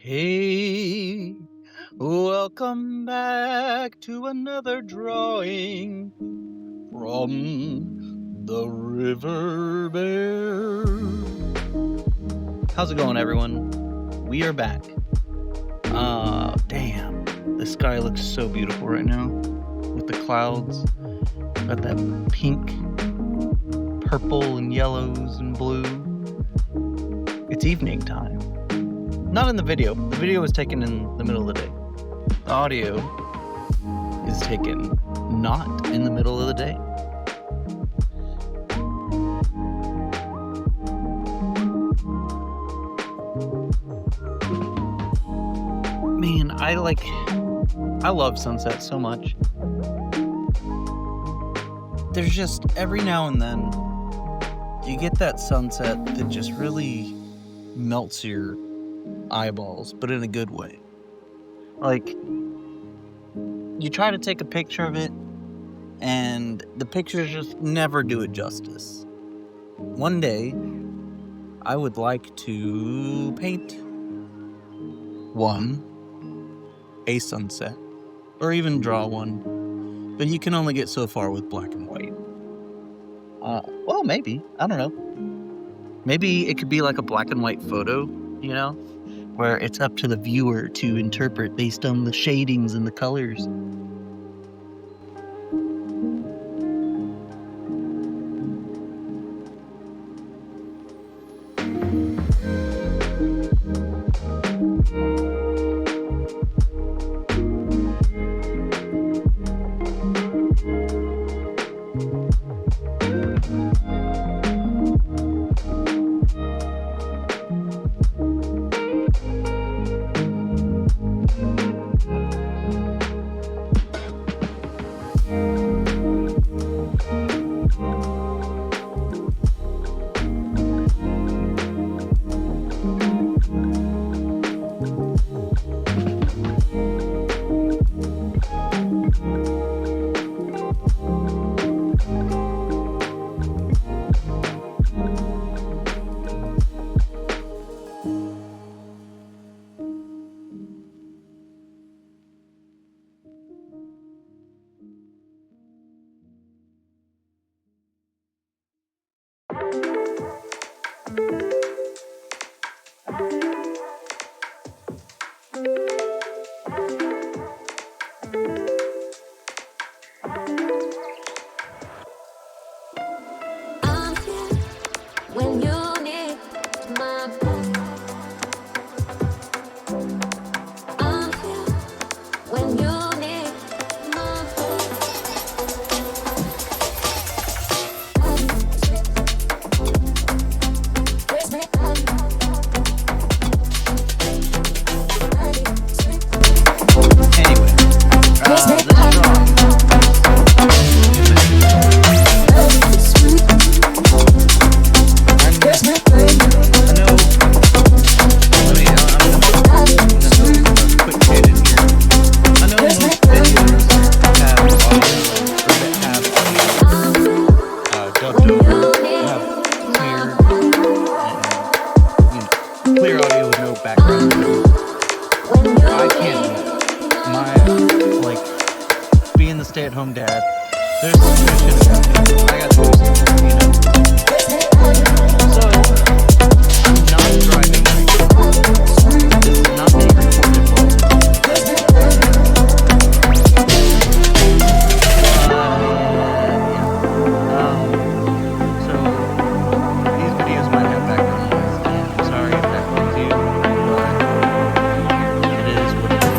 Hey, welcome back to another drawing from the River Bear. How's it going, everyone? We are back. Damn, the sky looks so beautiful right now with the clouds. Got that pink, purple, and yellows and blue. It's evening time. Not in the video. The video was taken in the middle of the day. The audio is taken not in the middle of the day. Man, I love sunset so much. There's just every now and then you get that sunset that just really melts your eyeballs, but in a good way. Like, you try to take a picture of it and the pictures just never do it justice. One day I would like to paint a sunset, or even draw one, but you can only get so far with black and white. Well, maybe, I don't know, maybe it could be like a black and white photo, you know, where it's up to the viewer to interpret based on the shadings and the colors. When you need my best, I'm here. When you need my Anyway, this is wrong. Clear audio with no background noise. I can't do it. Being the stay-at-home dad, there's some shit about me. I got to do something, you know. So, I'm not driving right now. This is not being recorded so, these videos might have background noise, and I'm sorry if that comes to you, but it is what it is.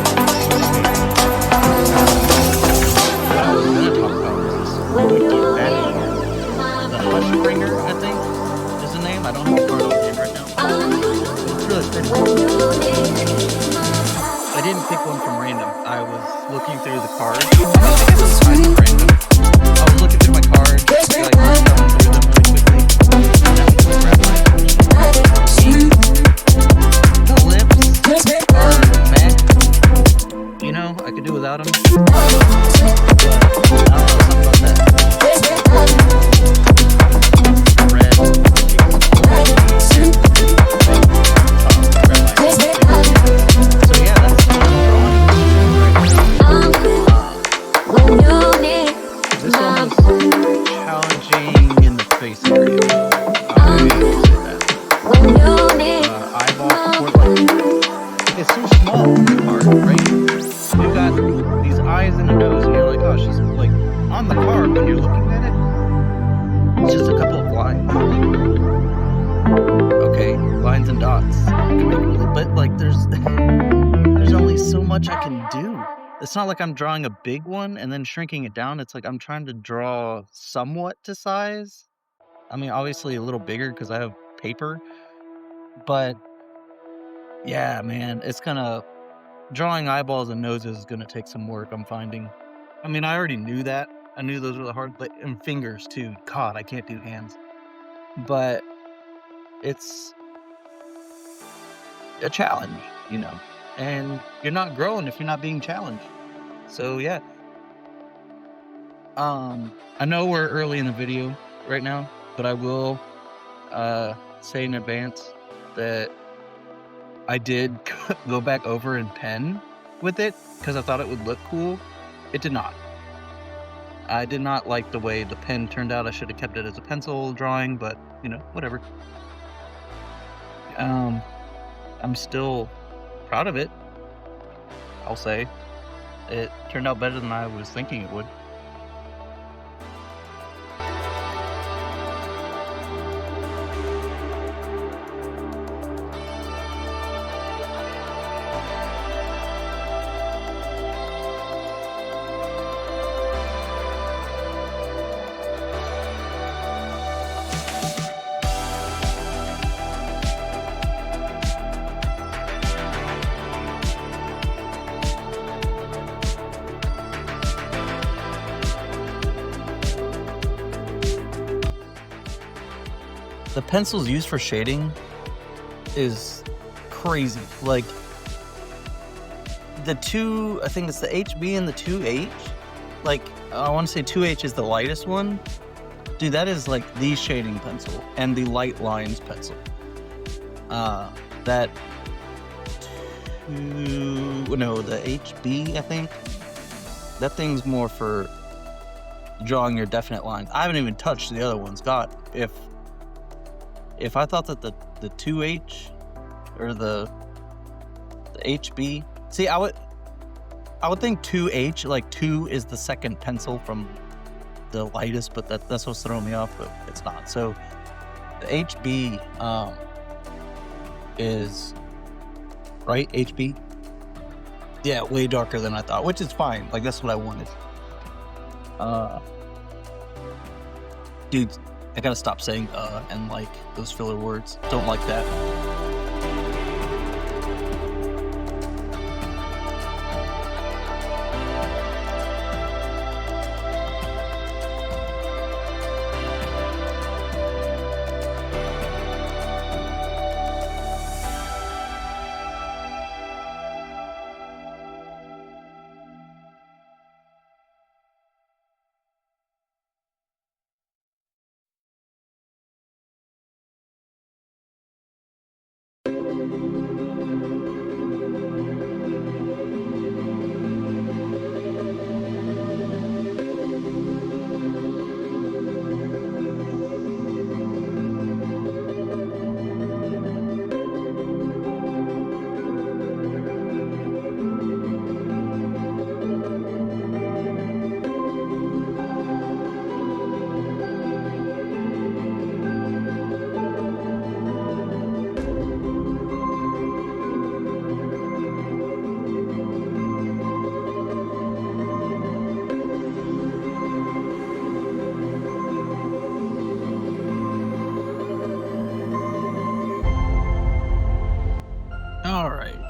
What I was going to talk about was this wicked baddie here. The Hushbringer, I think, is the name. I don't have the card open right now. It's really pretty. I didn't pick one from random. I was looking through the cards. I think it was kind of random. I was looking through my cards, going through them really quickly. And I just grabbed my the lips are meh. You know, I could do without them. But I don't know something about that. Red. It's so small, the card, right? You've got these eyes and a nose, and you're like, oh, she's like on the card when you're looking at it. It's just a couple of lines. Okay, lines and dots. You can make it a little bit like there's only so much I can do. It's not like I'm drawing a big one and then shrinking it down. It's like I'm trying to draw somewhat to size. I mean, obviously a little bigger because I have paper, but yeah, man, it's gonna drawing eyeballs and noses is gonna take some work, I'm finding. I mean, I already knew that. I knew those were the hard, and fingers too. God, I can't do hands. But it's a challenge, you know. And you're not growing if you're not being challenged. So yeah. I know we're early in the video right now, but I will say in advance that I did go back over and pen with it because I thought it would look cool. It did not. I did not like the way the pen turned out. I should have kept it as a pencil drawing, but you know, whatever. I'm still proud of it. I'll say it turned out better than I was thinking it would. The pencils used for shading is crazy. Like the two, I think it's the HB and the 2H. Like I want to say 2H is the lightest one. Dude, that is like the shading pencil and the light lines pencil. The HB, I think. That thing's more for drawing your definite lines. I haven't even touched the other ones. God, if I thought that the 2H or the HB, see, I would think 2H, like 2 is the second pencil from the lightest, but that's what's throwing me off, but it's not. So the HB is right, HB. Yeah, way darker than I thought, which is fine. Like that's what I wanted. Dude, I gotta stop saying and like those filler words. Don't like that.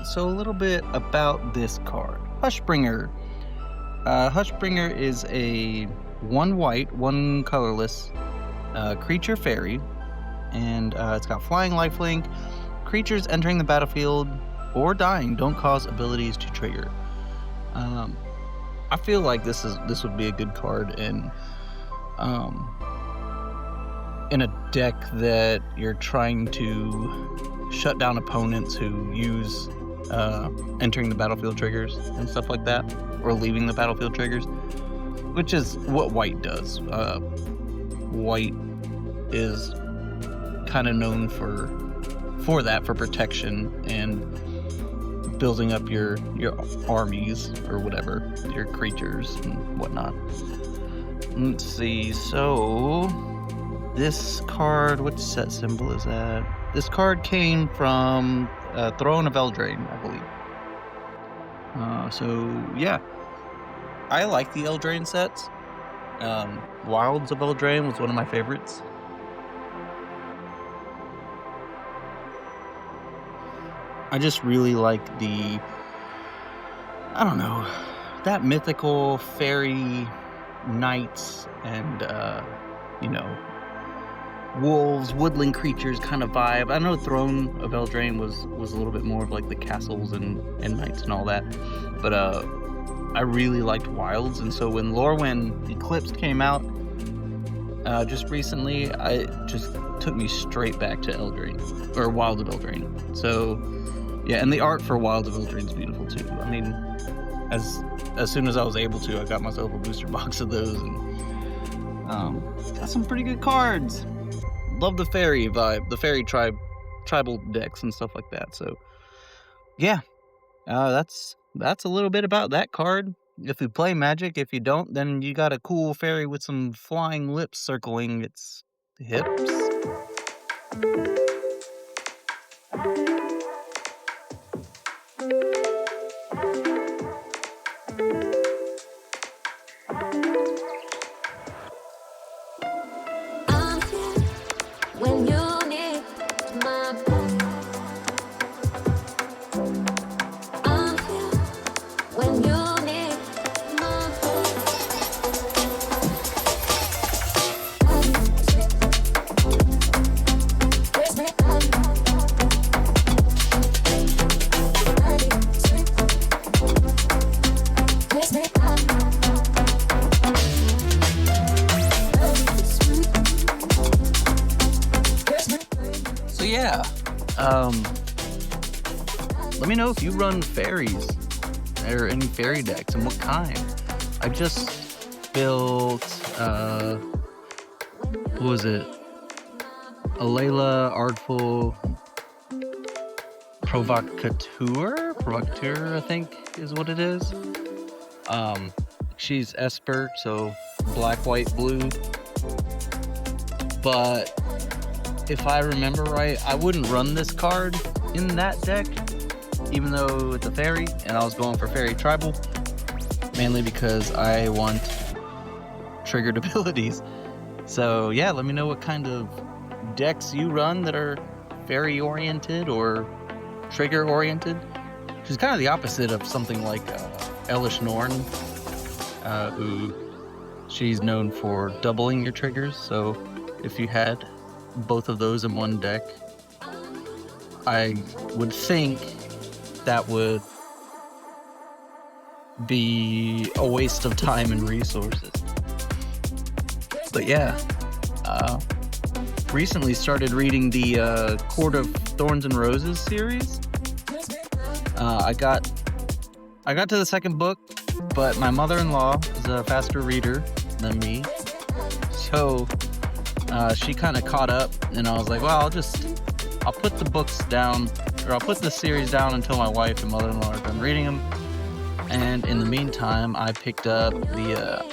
So a little bit about this card. Hushbringer. Hushbringer is a 1 white, 1 colorless creature fairy. And it's got flying, lifelink. Creatures entering the battlefield or dying don't cause abilities to trigger. I feel like this would be a good card in a deck that you're trying to shut down opponents who use entering the battlefield triggers and stuff like that, or leaving the battlefield triggers, which is what white does. White is kind of known for for that, for protection and building up your armies or whatever, your creatures and whatnot. Let's see. So this card, what set symbol is that? This card came from Throne of Eldraine, I believe. So yeah, I like the Eldraine sets. Wilds of Eldraine was one of my favorites. I just really like I don't know, that mythical fairy knights and, wolves, woodland creatures kind of vibe. I know Throne of Eldraine was a little bit more of like the castles and knights and all that, but I really liked Wilds, and so when Lorwyn Eclipsed came out just recently, it just took me straight back to Eldraine, or Wild of Eldraine. So yeah, and the art for Wild of Eldraine is beautiful too. I mean, as soon as I was able to, I got myself a booster box of those, and got some pretty good cards. Love the fairy vibe, the fairy tribal decks and stuff like that. So yeah, that's a little bit about that card. If you play Magic, if you don't, then you got a cool fairy with some flying lips circling its hips. I'm here when you need my best. I'm here when you need my So yeah, let me know if you run fairies or any fairy decks and what kind. I just built what was it? Alayla Artful Provocateur, I think is what it is. She's Esper, so black, white, blue. But if I remember right, I wouldn't run this card in that deck, even though it's a fairy, and I was going for fairy tribal, mainly because I want triggered abilities. So yeah, let me know what kind of decks you run that are fairy oriented or trigger oriented. She's kind of the opposite of something like Elish Norn, who she's known for doubling your triggers. So if you had both of those in one deck, I would think that would be a waste of time and resources. But yeah, recently started reading the Court of Thorns and Roses series. I got to the second book, but my mother-in-law is a faster reader than me, so she kind of caught up, and I was like, well, I'll put the books down, or I'll put the series down until my wife and mother-in-law are done reading them. And in the meantime, I picked up the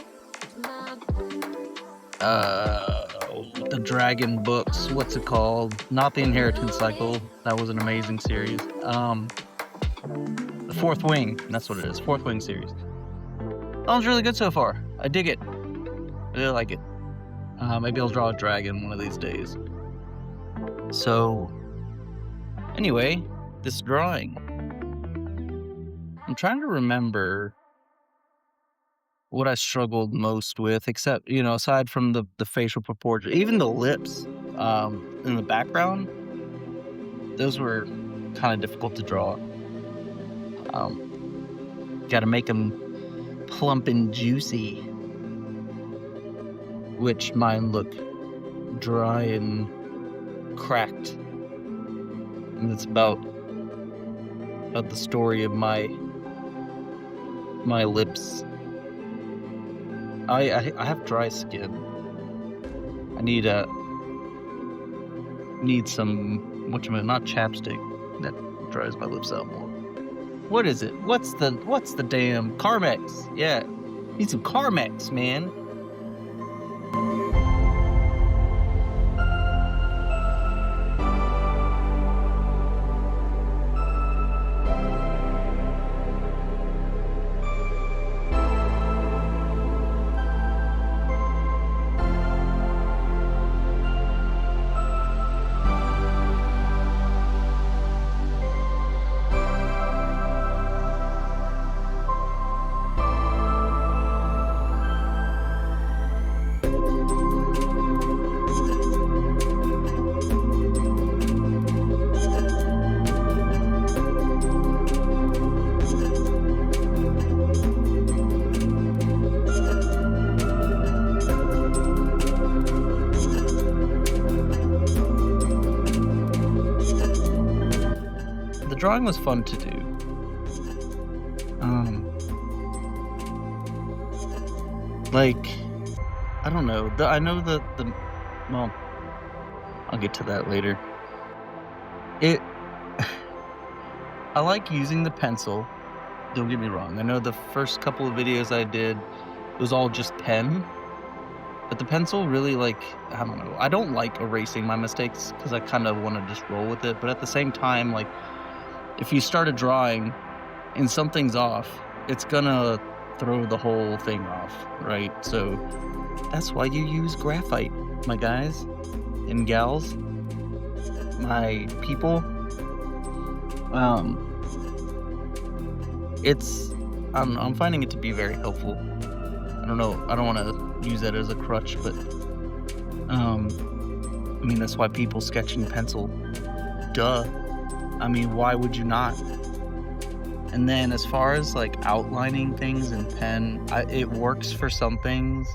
dragon books. What's it called? Not the Inheritance Cycle. That was an amazing series. The Fourth Wing. That's what it is. Fourth Wing series. That one's really good so far. I dig it. I really like it. Maybe I'll draw a dragon one of these days. So, anyway, this drawing. I'm trying to remember what I struggled most with, except, aside from the facial proportion, even the lips in the background, those were kind of difficult to draw. Got to make them plump and juicy, which mine look dry and cracked. And it's about the story of my lips. I have dry skin. I need some not chapstick. That dries my lips out more. What is it? What's the damn Carmex? Yeah, need some Carmex, man. The drawing was fun to do. Like, I don't know. Well, I'll get to that later. I like using the pencil. Don't get me wrong. I know the first couple of videos I did, it was all just pen. But the pencil really, like, I don't know. I don't like erasing my mistakes because I kind of want to just roll with it. But at the same time, like, if you start a drawing and something's off, it's gonna throw the whole thing off, right? So that's why you use graphite, my guys and gals, my people. I'm finding it to be very helpful. I don't know. I don't want to use that as a crutch, but I mean, that's why people sketch in pencil. Duh. I mean, why would you not? And then as far as like outlining things in pen, it works for some things.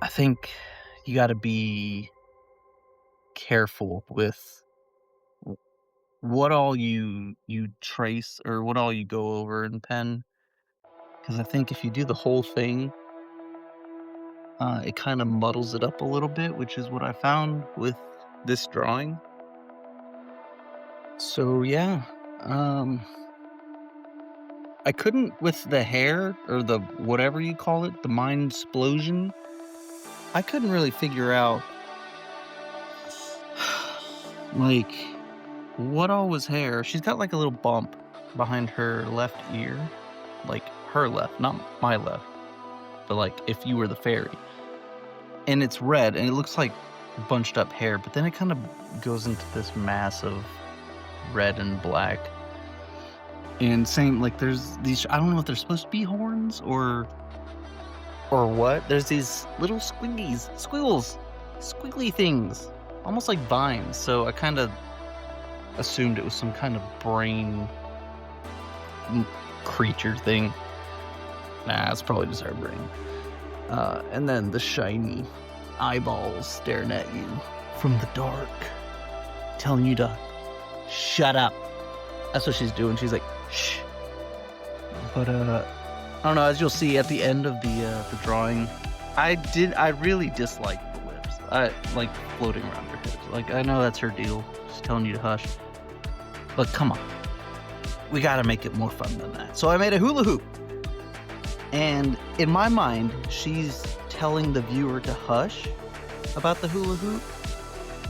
I think you got to be careful with what all you trace or what all you go over in pen, because I think if you do the whole thing, it kind of muddles it up a little bit, which is what I found with this drawing. So yeah, I couldn't with the hair or the whatever you call it, the mind explosion. I couldn't really figure out like what all was hair. She's got like a little bump behind her left ear, like her left, not my left, but like if you were the fairy. And it's red and it looks like bunched up hair, but then it kind of goes into this mass of red and black. And same, like there's these, I don't know if they're supposed to be horns or what. There's these little squiggly things, almost like vines. So I kind of assumed it was some kind of brain creature thing. Nah, it's probably just our brain. And then the shiny eyeballs staring at you from the dark, telling you to shut up. That's what she's doing. She's like, shh. But I don't know. As you'll see at the end of the drawing, I really dislike the lips. I like floating around her hips. Like, I know that's her deal. She's telling you to hush. But come on, we gotta make it more fun than that. So I made a hula hoop, and in my mind, she's telling the viewer to hush about the hula hoop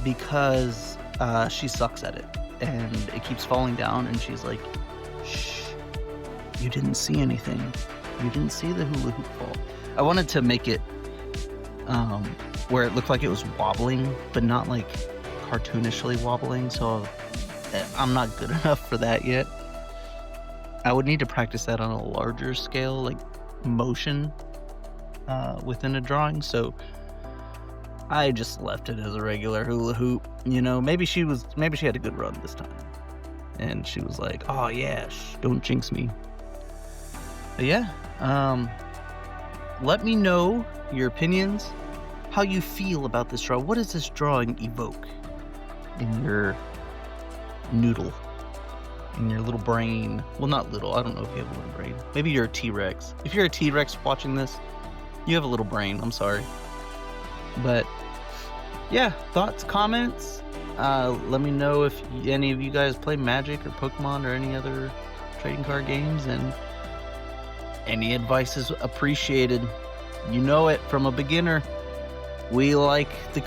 because she sucks at it. And it keeps falling down, and she's like, shh, you didn't see anything. You didn't see the hula hoop fall. I wanted to make it where it looked like it was wobbling, but not like cartoonishly wobbling, so I'm not good enough for that yet. I would need to practice that on a larger scale, like motion within a drawing, so I just left it as a regular hula hoop. You know, maybe she had a good run this time. And she was like, oh yeah, don't jinx me. But yeah, let me know your opinions, how you feel about this drawing. What does this drawing evoke in your noodle, in your little brain? Well, not little, I don't know if you have a little brain. Maybe you're a T-Rex. If you're a T-Rex watching this, you have a little brain, I'm sorry. But yeah, thoughts, comments. Let me know if any of you guys play Magic or Pokemon or any other trading card games, and any advice is appreciated. You know it from a beginner. We like the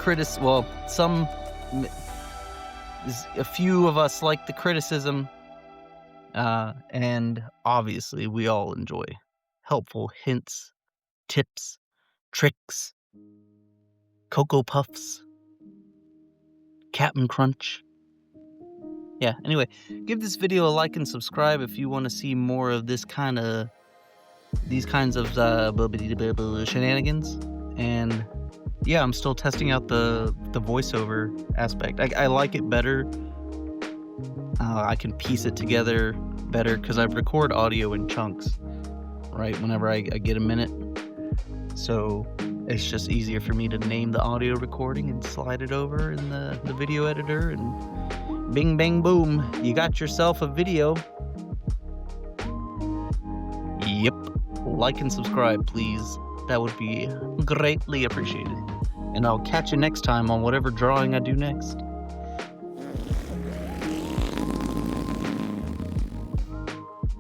a few of us like the criticism, and obviously we all enjoy helpful hints, tips, tricks, Cocoa Puffs, Cap'n Crunch. Yeah, anyway, give this video a like and subscribe if you want to see more of these kinds of shenanigans. And yeah, I'm still testing out the voiceover aspect. I like it better. I can piece it together better because I record audio in chunks, right? Whenever I get a minute. So it's just easier for me to name the audio recording and slide it over in the video editor, and bing, bang, boom, you got yourself a video. Yep. Like and subscribe, please. That would be greatly appreciated. And I'll catch you next time on whatever drawing I do next.